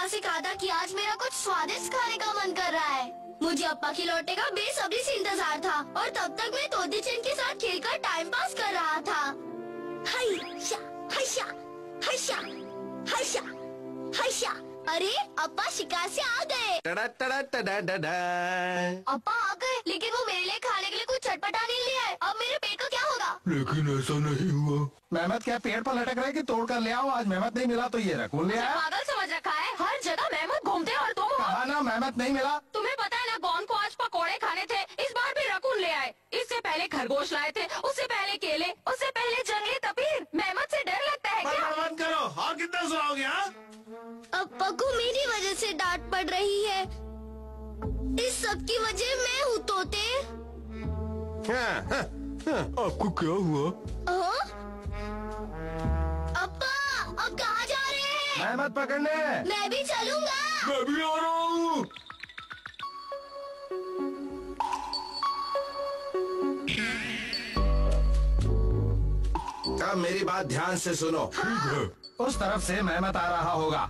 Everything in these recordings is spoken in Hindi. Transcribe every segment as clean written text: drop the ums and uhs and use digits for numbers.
अप्पा से कहा था कि आज मेरा कुछ स्वादिष्ट खाने का मन कर रहा है। मुझे अप्पा के लौटने का बेसब्री से इंतजार था और तब तक मैं तोते चैन के साथ खेलकर टाइम पास कर रहा था। हाइशा, हाइशा, हाइशा, हाइशा, हाइशा। अरे अप्पा शिकार से आ गए। टड़ा टड़ा टड़ा टड़ा। अप्पा आ गए, लेकिन वो मेरे लिए खाने के लिए कुछ चटपटा नहीं ले आए। अब मेरे पेट का क्या होगा? लेकिन ऐसा नहीं हुआ। मेहमत क्या पेड़ पर लटक रहे कि तोड़ कर ले आओ? आज मेहमत नहीं मिला तो ये रकून ले आया। पागल समझ रखा है, हर जगह मेहमत घूमते हैं और तुम हो। कहा ना मेहमत नहीं मिला। तुम्हें पता है ना, गौन को आज पकौड़े खाने थे, इस बार भी रकून ले आए। इससे पहले खरगोश लाए थे, उससे पहले केले, उससे पहले जंगली तपीर। मेहमत से डर लगता है क्या? बंद करो, और कितना सुनाओगे? हाँ, अप्पा को मेरी वजह से डांट पड़ रही है। इस सब की वजह मैं हूँ तोते। आपको क्या हुआ? अप्पा अब कहाँ जा रहे हैं? मेहमत पकड़ने। मैं भी चलूंगा। मैं भी आ रहा हूँ। अब मेरी बात ध्यान से सुनो। ठीक है। उस तरफ से मेहमत आ रहा होगा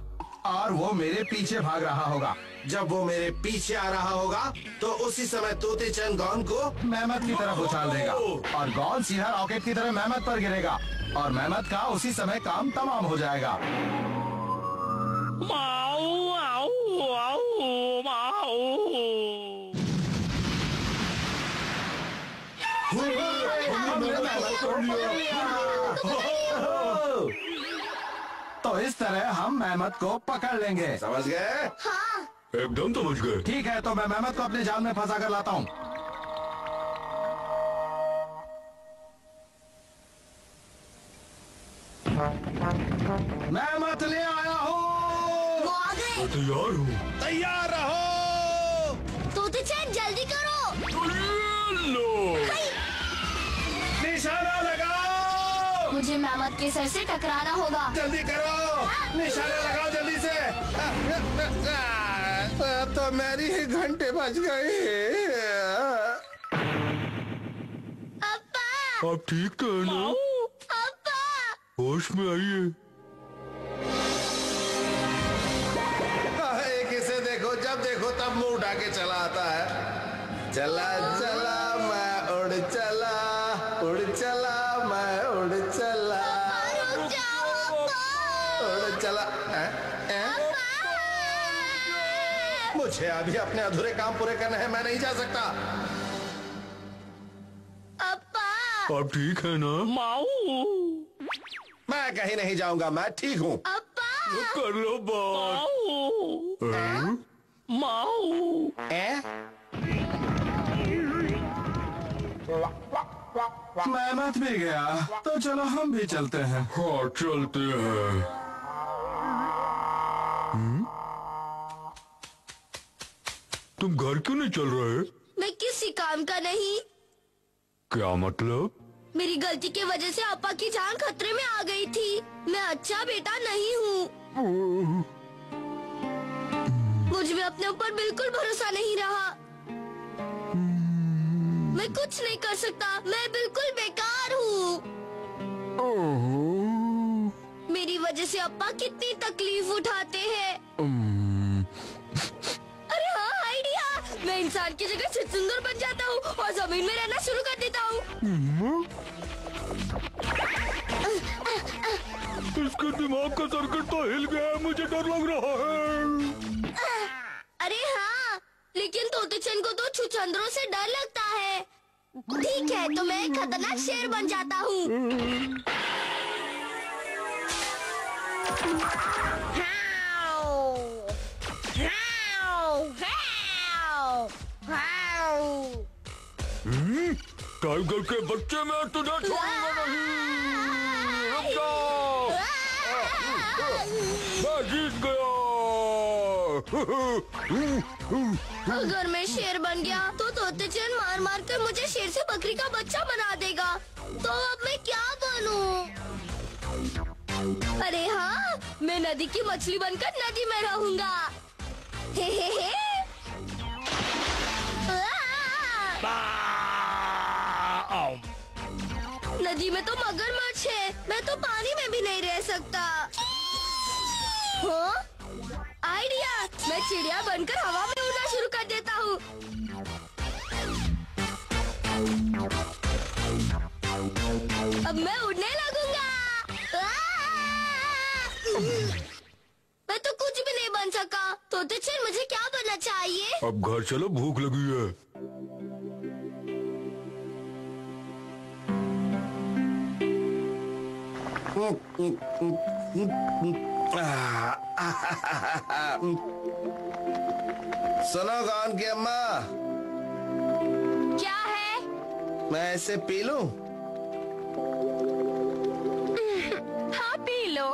और वो मेरे पीछे भाग रहा होगा। जब वो मेरे पीछे आ रहा होगा तो उसी समय तोते चंद गौन को मेहमत की तरफ उछाल देगा और गौन सीधा रॉकेट की तरह मेहमत पर गिरेगा और मेहमत का उसी समय काम तमाम हो जाएगा। माऊ आऊ आऊ माऊ। तो इस तरह हम मेहमत को पकड़ लेंगे। समझ गए? हाँ। एकदम समझ गए। ठीक है, तो मैं मेहमत को अपने जाल में फंसा कर लाता हूँ। मेहमत ले आया हूँ। वो आ गए। तैयार हूँ। तैयार रहो। तोते चैन जल्दी करो। लो। निशाना लगाओ। मुझे मेहमत के सर से टकराना होगा। जल्दी करो, निशाना लगाओ जल्दी से। तो मेरी ही घंटे बज गई। अप्पा। आप ठीक तो है ना? अप्पा। होश में आइए। किसे देखो, जब देखो तब मुंह उठा के चला आता है। चला चला मैं उड़ चला, उड़ चला मैं उड़ चला, रुक जाओ अप्पा। उड़ चला। मुझे अभी अपने अधूरे काम पूरे करने हैं, मैं नहीं जा सकता। अप्पा। आप ठीक है ना? माऊ मैं कहीं नहीं जाऊंगा, मैं ठीक हूँ। अप्पा। कर लो बात। माऊ माऊ। मेहमत भी गया, तो चलो हम भी चलते हैं। हाँ चलते हैं। तुम घर क्यों नहीं चल रहे? मैं किसी काम का नहीं। क्या मतलब? मेरी गलती की वजह से अप्पा की जान खतरे में आ गई थी। मैं अच्छा बेटा नहीं हूँ। मुझ में अपने ऊपर बिल्कुल भरोसा नहीं रहा। मैं कुछ नहीं कर सकता, मैं बिल्कुल बेकार हूँ। मेरी वजह से अप्पा कितनी तकलीफ उठाते हैं। अरे हाँ, आइडिया। मैं इंसान की जगह छुछुंदर बन जाता हूँ और जमीन में रहना शुरू कर देता हूँ। इसके दिमाग का सर्किट तो हिल गया है, मुझे डर लग रहा है। अरे हाँ, लेकिन तोते चैन को तो छुछुंदरों से डर लगता है। ठीक है, तो मैं एक खतरनाक शेर बन जाता हूँ। टाइगर के बच्चे में तुझे छोड़ूंगा नहीं। रुक जाओ। मैं जीत गया। अगर मैं शेर बन गया तो तोते चैन मार मार कर मुझे शेर से बकरी का बच्चा बना देगा। तो अब मैं क्या बनूं? अरे हाँ, मैं नदी की मछली बनकर नदी में रहूंगा। हे हे हे। नदी में तो मगरमच्छ है, मैं तो पानी में भी नहीं रह सकता। हाँ? आइडिया, मैं चिड़िया बनकर हवा में उड़ना शुरू कर देता हूँ। अब मैं उड़ने लगूंगा। मैं तो कुछ भी नहीं बन सका। तोते चेन, मुझे क्या बनना चाहिए? अब घर चलो, भूख लगी है। सुनो गॉन की अम्मा, क्या है? मैं इसे पी लूं? हाँ, पी लो।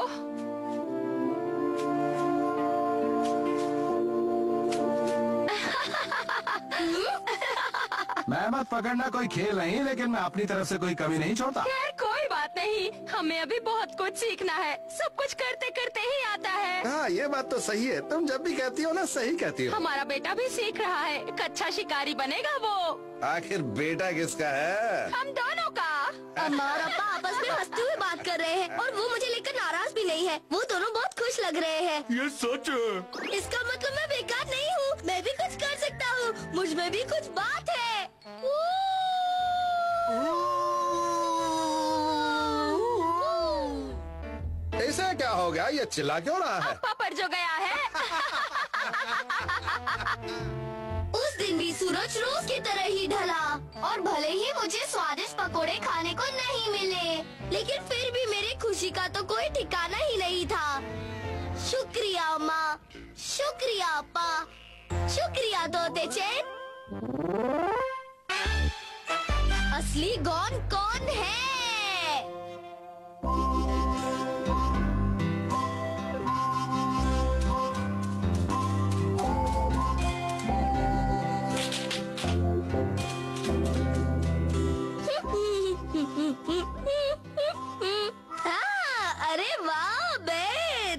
मेहमत पकड़ना कोई खेल नहीं, लेकिन मैं अपनी तरफ से कोई कमी नहीं छोड़ता। खैर कोई बात नहीं, हमें अभी बहुत कुछ सीखना है। सब कुछ करते करते ही आता है। हाँ, ये बात तो सही है। तुम जब भी कहती हो ना, सही कहती हो। हमारा बेटा भी सीख रहा है। एक अच्छा शिकारी बनेगा वो। आखिर बेटा किसका है? हम दोनों का। अम्मा और अप्पा आपस में हंसते हुए बात कर रहे हैं और वो मुझे लेकर नाराज भी नहीं है। वो दोनों बहुत खुश लग रहे हैं। ये सच है। इसका मतलब मैं बेकार नहीं हूँ। मैं भी कुछ कर सकता हूँ। मुझ में भी कुछ बात है। इसे क्या हो गया? ये चिल्ला क्यों रहा है? अप्पा पर जो गया है। उस दिन भी सूरज रोज की तरह ही ढला और भले ही मुझे स्वादिष्ट पकोड़े खाने को नहीं मिले, लेकिन फिर भी मेरी खुशी का तो कोई ठिकाना ही नहीं था। शुक्रिया माँ, शुक्रिया अप्पा, शुक्रिया तोते चेन। असली गॉन कौन है? अरे वाह बेर,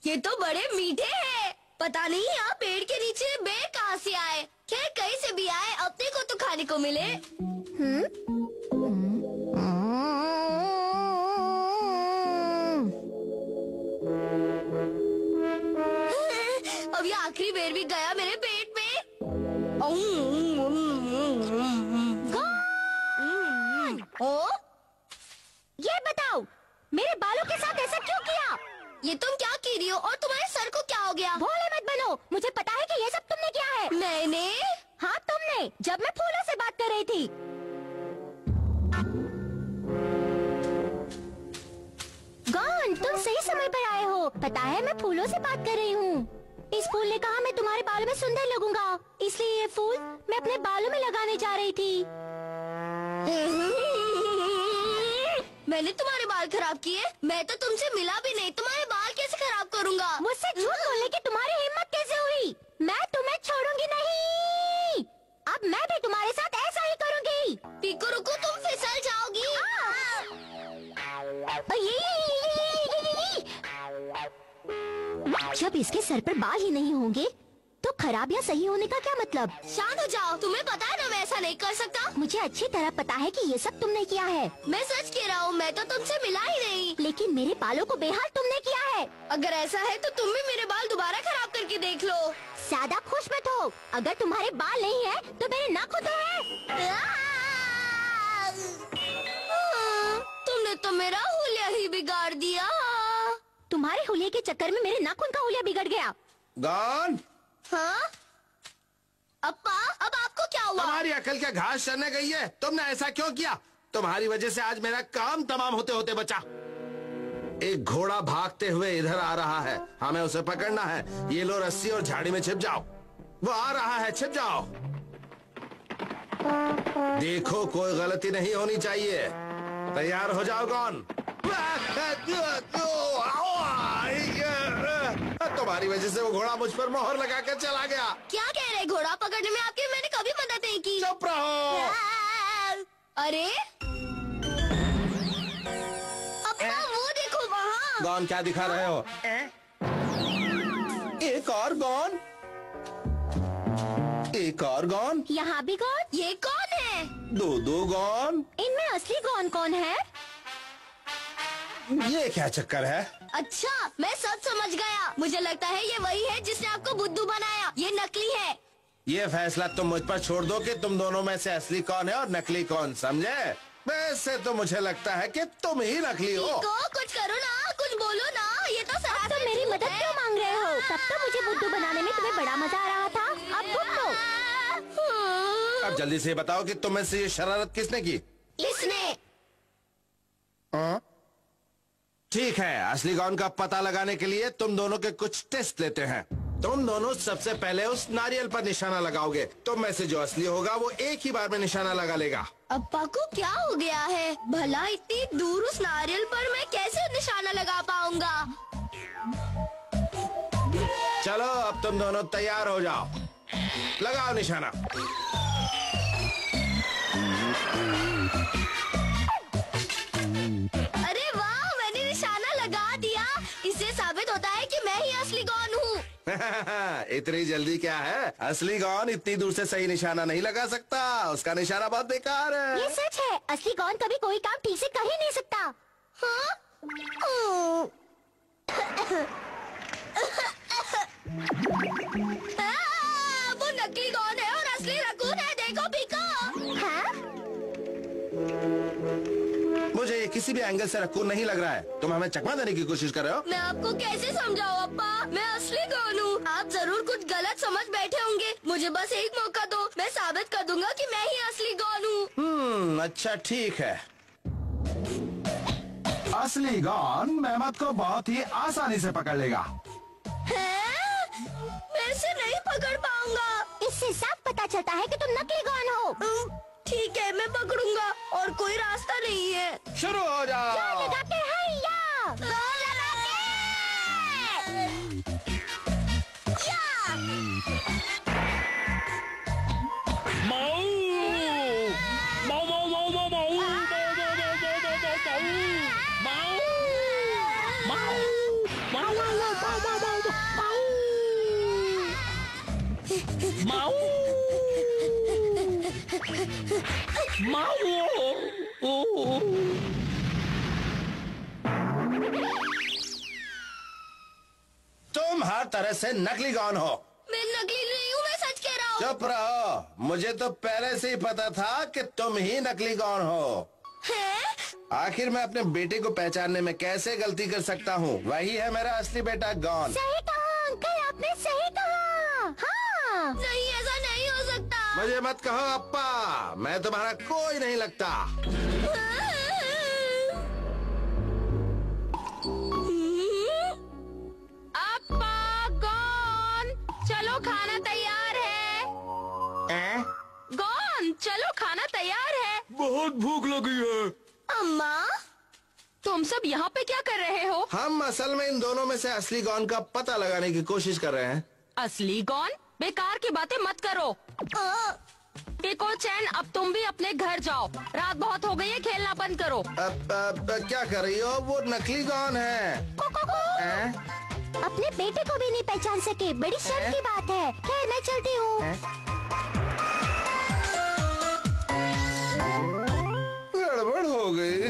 ये तो बड़े मीठे हैं। पता नहीं यहाँ पेड़ के नीचे बेर कहाँ से आए। खैर कहीं से भी आए, अपने को तो खाने को मिले। अब ये आखिरी बेर भी गया मेरे पेट में। ओ, ये बताओ, मेरे बालों के साथ ऐसा क्यों किया? ये तुम क्या कह रही हो और तुम्हारे सर को क्या हो गया? भोले मत बनो, मुझे पता है कि ये सब तुमने किया है। मैंने? हाँ तुमने, जब मैं फूलों से बात कर रही थी। गॉन, तुम सही समय पर आए हो। पता है मैं फूलों से बात कर रही हूँ। इस फूल ने कहा मैं तुम्हारे बालों में सुंदर लगूंगा, इसलिए ये फूल मैं अपने बालों में लगाने जा रही थी। मैंने तुम्हारे बाल खराब किए? मैं तो तुमसे मिला भी नहीं, तुम्हारे बाल कैसे खराब करूँगा? मुझसे झूठ बोलने की तुम्हारी हिम्मत कैसे हुई? मैं तुम्हें छोड़ूंगी नहीं। अब मैं भी तुम्हारे साथ ऐसा ही करूंगी। पीको रुको, तुम फिसल जाओगी। जब इसके सर पर बाल ही नहीं होंगे तो खराबियाँ सही होने का क्या मतलब? शांत हो जाओ, तुम्हें पता है ना मैं ऐसा नहीं कर सकता। मुझे अच्छी तरह पता है कि ये सब तुमने किया है। मैं सच कह रहा हूँ, मैं तो तुमसे मिला ही नहीं। लेकिन मेरे बालों को बेहाल तुमने किया है। अगर ऐसा है तो तुम भी मेरे बाल दोबारा खराब करके देख लो। ज्यादा खुश मत हो। अगर तुम्हारे बाल नहीं है तो मेरे नाखून तो है। तुमने तो मेरा हुलिया ही बिगाड़ दिया। तुम्हारे हुलिये के चक्कर में मेरे नाखून का हुलिया बिगड़ गया। गॉन, हाँ? अप्पा, अब आपको क्या हुआ? तुम्हारी अकल क्या घास चरने गई है? तुमने ऐसा क्यों किया? तुम्हारी वजह से आज मेरा काम तमाम होते होते बचा। एक घोड़ा भागते हुए इधर आ रहा है, हमें उसे पकड़ना है। ये लो रस्सी और झाड़ी में छिप जाओ। वो आ रहा है, छिप जाओ। देखो कोई गलती नहीं होनी चाहिए। तैयार हो जाओ गॉन। तुम्हारी वजह से वो घोड़ा मुझ पर मोहर लगा कर चला गया। क्या कह रहे? घोड़ा पकड़ने में आपकी मैंने कभी मदद नहीं की। चुप रहो। अरे अप्पा, वो देखो वहाँ। गॉन, क्या दिखा रहे हो? एक और गॉन, एक और गॉन। यहाँ भी गॉन? ये कौन है? दो गॉन। इनमें असली गॉन कौन है? ये क्या चक्कर है? अच्छा, मैं सब समझ गया। मुझे लगता है ये वही है जिसने आपको बुद्धू बनाया। ये नकली है। ये फैसला तुम मुझ पर छोड़ दो कि तुम दोनों में से असली कौन है और नकली कौन, समझे? वैसे तो मुझे लगता है कि तुम ही नकली हो। कुछ करो ना, कुछ बोलो ना। ये तो अब तुम मेरी मदद क्यों मांग रहे हो? तब तो मुझे बुद्धू बनाने में तुम्हें बड़ा मजा आ रहा था। अब बुद्धू। अब जल्दी से बताओ कि तुम में से ये शरारत किसने की? इसने। ठीक है, असली गॉन का पता लगाने के लिए तुम दोनों के कुछ टेस्ट लेते हैं। तुम दोनों सबसे पहले उस नारियल पर निशाना लगाओगे। तुम में से जो असली होगा वो एक ही बार में निशाना लगा लेगा। अप्पा को क्या हो गया है? भला इतनी दूर उस नारियल पर मैं कैसे निशाना लगा पाऊंगा? चलो अब तुम दोनों तैयार हो जाओ, लगाओ निशाना। अरे वाह, मैंने निशाना लगा दिया। इससे साबित होता है कि मैं ही असली गॉन हूँ। इतनी जल्दी क्या है? असली गॉन इतनी दूर से सही निशाना नहीं लगा सकता। उसका निशाना बहुत बेकार है। ये सच है, असली गॉन कभी कोई काम ठीक से कर ही नहीं सकता। हाँ? वो नकली गॉन है और असली रकून है। देखो पीको। हाँ? मुझे ये किसी भी एंगल से रकून नहीं लग रहा है। तुम हमें चकमा देने की कोशिश कर रहे हो। मैं आपको कैसे समझाऊं अप्पा? मैं असली गॉन हूँ। आप जरूर कुछ गलत समझ बैठे होंगे। मुझे बस एक मौका दो, मैं साबित कर दूंगा कि मैं ही असली गॉन हूँ। अच्छा ठीक है। असली गॉन मेहमत को बहुत ही आसानी से पकड़ लेगा। मैं इसे नहीं पकड़ पाऊंगा। इससे साफ पता चलता है कि तुम नकली गॉन हो। ठीक है, मैं पकड़ूंगा और कोई रास्ता नहीं है। शुरू हो जाओ। जोर लगा के हैया। माऊ माऊ माऊ माऊ माऊ माऊ तुम हर तरह से नकली गॉन हो। मैं नकली नहीं हूँ, मैं सच कह रहा हूँ। चुप रहो, मुझे तो पहले से ही पता था कि तुम ही नकली गॉन हो। आखिर मैं अपने बेटे को पहचानने में कैसे गलती कर सकता हूँ? वही है मेरा असली बेटा गॉन। सही कहा अंकल, आपने सही कहा। हाँ। नहीं, ऐसा नहीं हो सकता। मुझे मत कहो अप्पा, मैं तुम्हारा कोई नहीं लगता। अप्पा गॉन, चलो खाना तैयार है। गॉन, चलो खाना तैयार है। बहुत भूख लगी है। अम्मा, तुम सब यहाँ पे क्या कर रहे हो? हम असल में इन दोनों में से असली गॉन का पता लगाने की कोशिश कर रहे हैं। असली गॉन? बेकार की बातें मत करो। पिको चैन, अब तुम भी अपने घर जाओ। रात बहुत हो गई है, खेलना बंद करो। अब क्या कर रही हो? वो नकली गॉन है। अपने बेटे को भी नहीं पहचान सके, बड़ी शर्म की बात है। खैर मैं चलती हूँ। गड़बड़ हो गई।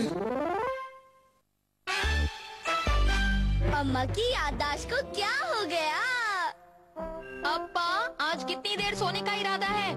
अम्मा की याददाश्त को क्या हो गया? अप्पा, आज कितनी देर सोने का इरादा है?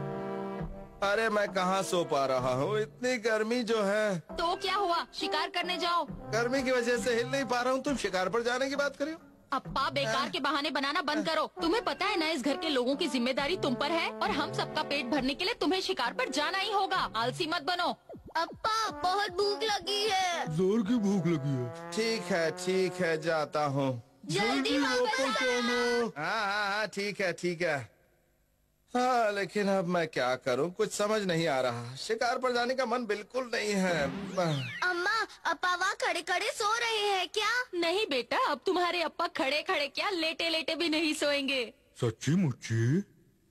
अरे मैं कहाँ सो पा रहा हूँ, इतनी गर्मी जो है। तो क्या हुआ, शिकार करने जाओ। गर्मी की वजह से हिल नहीं पा रहा हूँ। तुम शिकार पर जाने की बात करियो। अप्पा, बेकार के बहाने बनाना बंद करो। तुम्हें पता है ना, इस घर के लोगों की जिम्मेदारी तुम पर है और हम सबका पेट भरने के लिए तुम्हें शिकार पर जाना ही होगा। आलसी मत बनो। अप्पा, बहुत भूख लगी है। जोर की भूख लगी है। ठीक है, जाता हूँ। जल्दी वापस आना। हाँ, ठीक है। हाँ, लेकिन अब मैं क्या करूँ, कुछ समझ नहीं आ रहा। शिकार पर जाने का मन बिल्कुल नहीं है। अम्मा, अप्पा वहाँ खड़े खड़े सो रहे हैं क्या? नहीं बेटा, अब तुम्हारे अप्पा खड़े खड़े क्या, लेटे लेटे भी नहीं सोएंगे। सच्ची मुच्ची?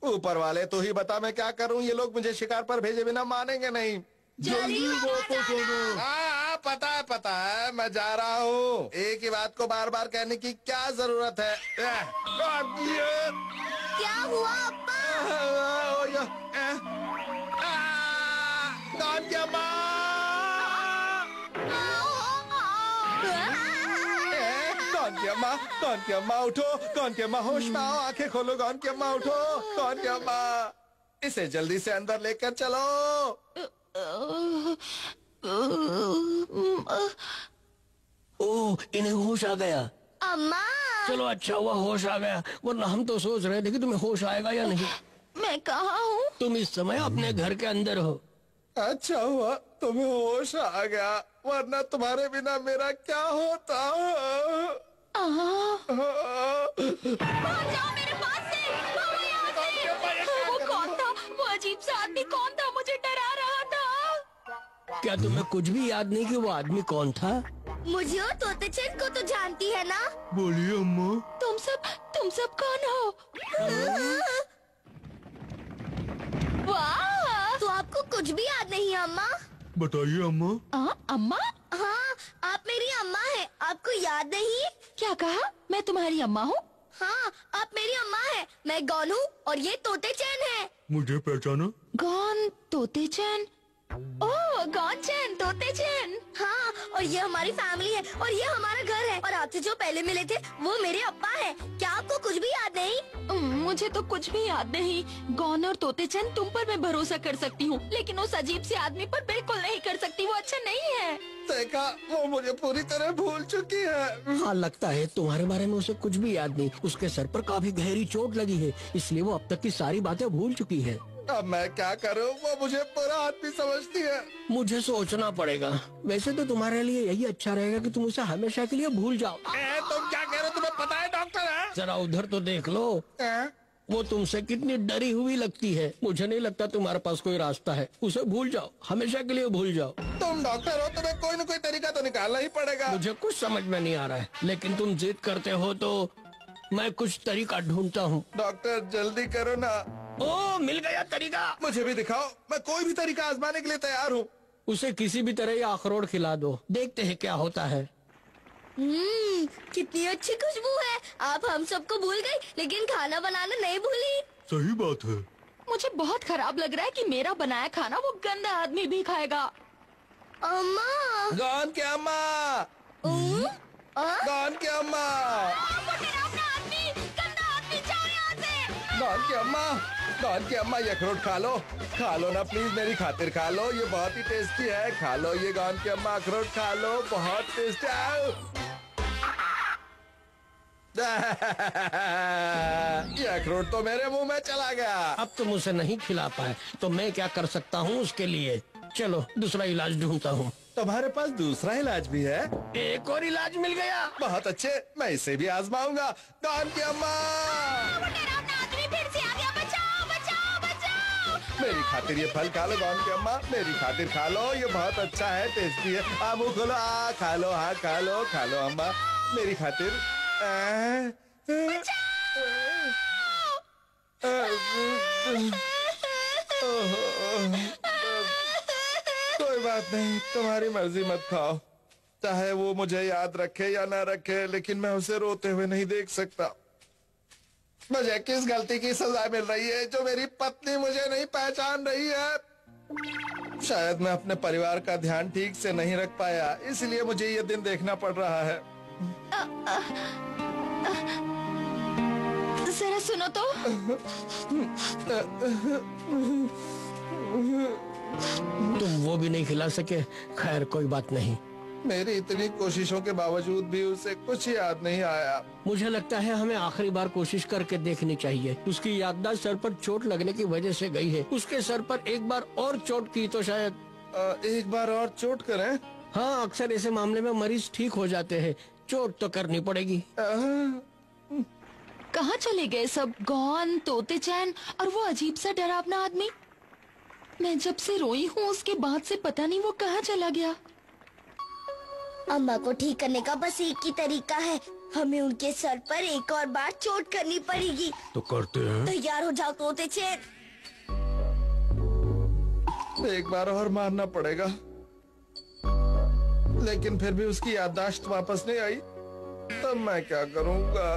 ऊपर वाले तो ही बता मैं क्या करूँ। ये लोग मुझे शिकार पर भेजे बिना मानेंगे नहीं। जल्दी वापस आना। हाँ, पता है, मैं जा रहा हूँ। एक ही बात को बार बार कहने की क्या जरूरत है? क्या हुआ अप्पा? कौन क्या कौन की अम्मा, कौन की अम्मा उठो, कौन की अम्मा होश में आओ, आंखें खोलो, कौन की अम्मा उठो, कौन की अम्मा, इसे जल्दी से अंदर लेकर चलो। ओह, इन्हें होश आ गया। अम्मा। चलो अच्छा हुआ होश आ गया, वरना हम तो सोच रहे थे कि तुम्हें होश आएगा या नहीं। मैं कहाँ हूँ? तुम इस समय अपने घर के अंदर हो। अच्छा हुआ तुम्हें होश आ गया, वरना तुम्हारे बिना मेरा क्या होता। भाग जाओ मेरे पास से, भागो यहाँ से। वो कौन था? वो अजीब सा आदमी कौन था? मुझे डरा रहा था। क्या तुम्हें कुछ भी याद नहीं कि वो आदमी कौन था? मुझे और तोते चंद को तो जानती है ना? बोलिए अम्मा। तुम सब कौन हो? वाह! तो आपको कुछ भी याद नहीं है अम्मा? बताइए अम्मा। अम्मा? हाँ, आप मेरी अम्मा हैं। आपको याद नहीं? क्या कहा? मैं तुम्हारी अम्मा हूँ? हाँ, आप मेरी अम्मा हैं। मैं गौन हूँ और ये तोते चैन है। मुझे पहचाना? गौन तोते चैन? ओह, गौन चैन तोते चैन। हाँ, और ये हमारी फैमिली है और ये हमारा घर है। और आपसे जो पहले मिले थे वो मेरे अब्बा हैं। क्या आपको कुछ भी याद नहीं? मुझे तो कुछ भी याद नहीं। गौन और तोते चैन तुम पर मैं भरोसा कर सकती हूँ, लेकिन उस अजीब से आदमी पर बिल्कुल नहीं कर सकती। वो अच्छा नहीं है। देखा, वो मुझे पूरी तरह भूल चुकी है। हाँ, लगता है तुम्हारे बारे में उसे कुछ भी याद नहीं। उसके सर पर काफी गहरी चोट लगी है, इसलिए वो अब तक की सारी बातें भूल चुकी है। अब मैं क्या करूं? वो मुझे बुरा आदमी समझती है। मुझे सोचना पड़ेगा। वैसे तो तुम्हारे लिए यही अच्छा रहेगा कि तुम उसे हमेशा के लिए भूल जाओ। तुम क्या कह रहे हो? तुम्हें पता है डॉक्टर है? जरा उधर तो देख लो। वो तुमसे कितनी डरी हुई लगती है। मुझे नहीं लगता तुम्हारे पास कोई रास्ता है। उसे भूल जाओ, हमेशा के लिए भूल जाओ। तुम डॉक्टर हो, तुम्हें कोई न कोई तरीका तो निकालना ही पड़ेगा। मुझे कुछ समझ में नहीं आ रहा है, लेकिन तुम जिद करते हो तो मैं कुछ तरीका ढूंढता हूँ। डॉक्टर जल्दी करो ना। ओ, मिल गया तरीका। मुझे भी दिखाओ, मैं कोई भी तरीका आजमाने के लिए तैयार हूँ। उसे किसी भी तरह ये अखरोट खिला दो, देखते हैं क्या होता है। कितनी अच्छी खुशबू है। आप हम सबको भूल गई, लेकिन खाना बनाना नहीं भूली। सही बात है। मुझे बहुत खराब लग रहा है कि मेरा बनाया खाना वो गंदा आदमी भी खाएगा। अम्मा। गौन के अम्मा, गौन के अम्मा, गौन के अम्मा, गौन के अम्मा, ये अखरोट खा लो ना प्लीज, मेरी खातिर खा लो। ये बहुत ही टेस्टी है, खा लो ये गौन के अम्मा, अखरोट खा लो, बहुत टेस्टी है। ये अखरोट तो मेरे मुंह में चला गया। अब तुम उसे नहीं खिला पाए तो मैं क्या कर सकता हूँ उसके लिए? चलो दूसरा इलाज ढूंढता हूँ। तुम्हारे पास दूसरा इलाज भी है? एक और इलाज मिल गया। बहुत अच्छे, मैं इसे भी आजमाऊंगा। गौन की अम्मा, फिर से आ गया। बचाओ बचाओ बचाओ। मेरी खातिर ये फल खा लो गौन की अम्मा, मेरी खातिर खा लो, ये बहुत अच्छा है, टेस्टी है। मुंह खोलो, खा लो, हाँ खा लो अम्मा, मेरी खातिर। कोई बात नहीं, तुम्हारी मर्जी, मत खाओ। चाहे वो मुझे याद रखे या ना रखे, लेकिन मैं उसे रोते हुए नहीं देख सकता। मुझे किस गलती की सजा मिल रही है जो मेरी पत्नी मुझे नहीं पहचान रही है? शायद मैं अपने परिवार का ध्यान ठीक से नहीं रख पाया, इसलिए मुझे ये दिन देखना पड़ रहा है। जरा सुनो तो। तुम वो भी नहीं खिला सके। खैर कोई बात नहीं। मेरी इतनी कोशिशों के बावजूद भी उसे कुछ याद नहीं आया। मुझे लगता है हमें आखिरी बार कोशिश करके देखनी चाहिए। उसकी याददाश्त सर पर चोट लगने की वजह से गई है। उसके सर पर एक बार और चोट की तो शायद एक बार और चोट करें? हाँ, अक्सर ऐसे मामले में मरीज ठीक हो जाते हैं। चोट तो करनी पड़ेगी। कहाँ चले गए सब? गौन, तोते चैन और वो अजीब सा डरावना आदमी। मैं जब से रोई हूँ उसके बाद से पता नहीं वो कहाँ चला गया। अम्मा को ठीक करने का बस एक ही तरीका है। हमें उनके सर पर एक और बार चोट करनी पड़ेगी। तो करते हैं। तैयार हो जाओ तोते चैन। एक बार और मारना पड़ेगा, लेकिन फिर भी उसकी याददाश्त वापस नहीं आई। तब मैं क्या करूँगा?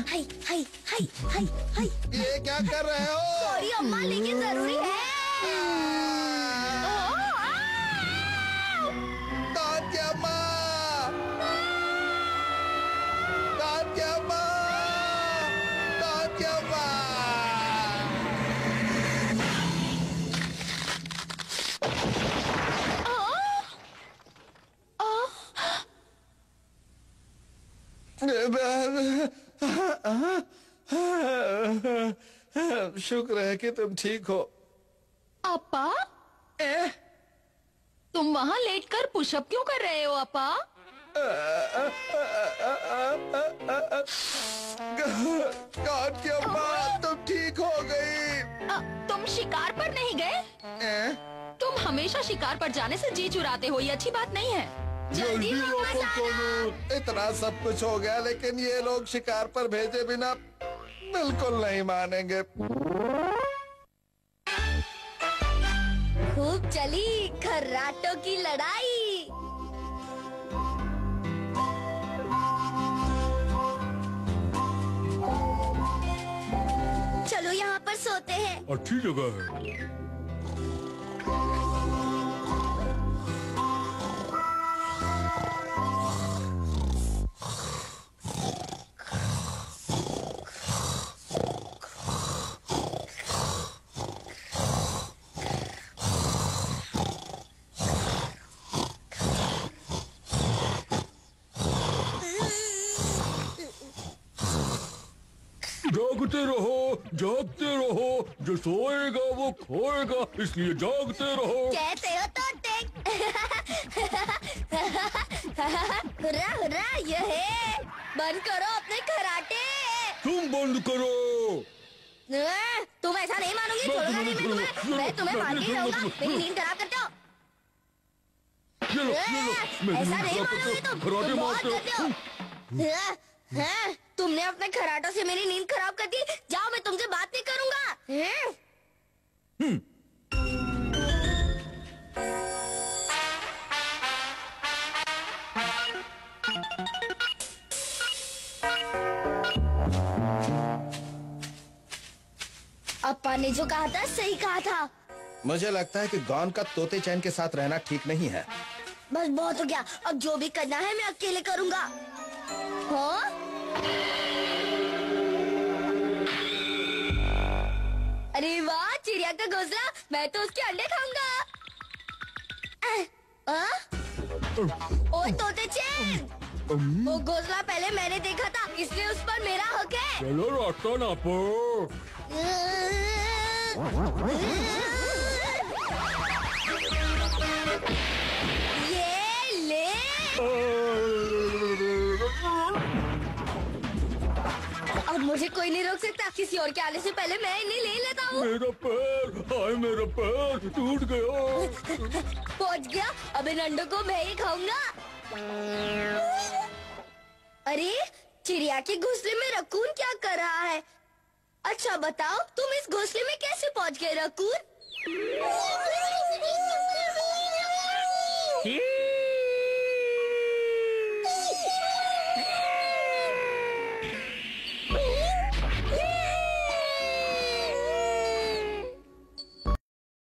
हाय हाय हाय हाय हाय। ये क्या कर रहे हो? सॉरी अम्मा, लेकिन जरूरी है। गौन की अम्मा, शुक्र है कि तुम ठीक हो। अपा, तुम वहाँ लेटकर पुशअप क्यों कर रहे हो अपा? गॉड की अम्मा, तुम ठीक हो गई। तुम शिकार पर नहीं गए? तुम हमेशा शिकार पर जाने से जी चुराते हो, ये अच्छी बात नहीं है। जल्दी वापस आना। इतना सब कुछ हो गया, लेकिन ये लोग शिकार पर भेजे बिना बिल्कुल नहीं मानेंगे। खूब चली खर्राटों की लड़ाई। चलो यहाँ पर सोते हैं। अच्छी जगह है। जागते रहो, जो सोएगा वो खोएगा, इसलिए जागते रहो। कहते हो तो हुर्रा हुर्रा, ये है। बंद करो अपने खराटे। तुम बंद करो। तुम ऐसा नहीं मानोगी, छोड़ूंगा नहीं मैं तुम्हें मार के रहूंगा। मेरी नींद खराब करते हो। ऐसा नहीं मानोगी तुम बहुत करते हो। तुमने अपने खराटों से मेरी नींद खराब कर दी। जाओ, मैं तुमसे बात नहीं करूंगा। अप्पा ने जो कहा था सही कहा था। मुझे लगता है कि गॉन का तोते चैन के साथ रहना ठीक नहीं है। बस बहुत हो गया, अब जो भी करना है मैं अकेले करूंगा। हाँ? अरे वाह, चिड़िया का घोंसला, मैं तो उसके अंडे खाऊंगा। ओ तोते चैन, वो घोंसला पहले मैंने देखा था, इसलिए उस पर मेरा हक है। चलो रास्ता नापो। ये ले। अब मुझे कोई नहीं रोक सकता। किसी और के आने से पहले मैं इन्हें ले लेता हूँ। मेरा पैर, हाय मेरा पैर टूट गया। पहुँच गया, अब इन अंडों को मैं ही खाऊंगा। अरे, चिड़िया के घोंसले में रकून क्या कर रहा है? अच्छा बताओ, तुम इस घोंसले में कैसे पहुँच गए रकून?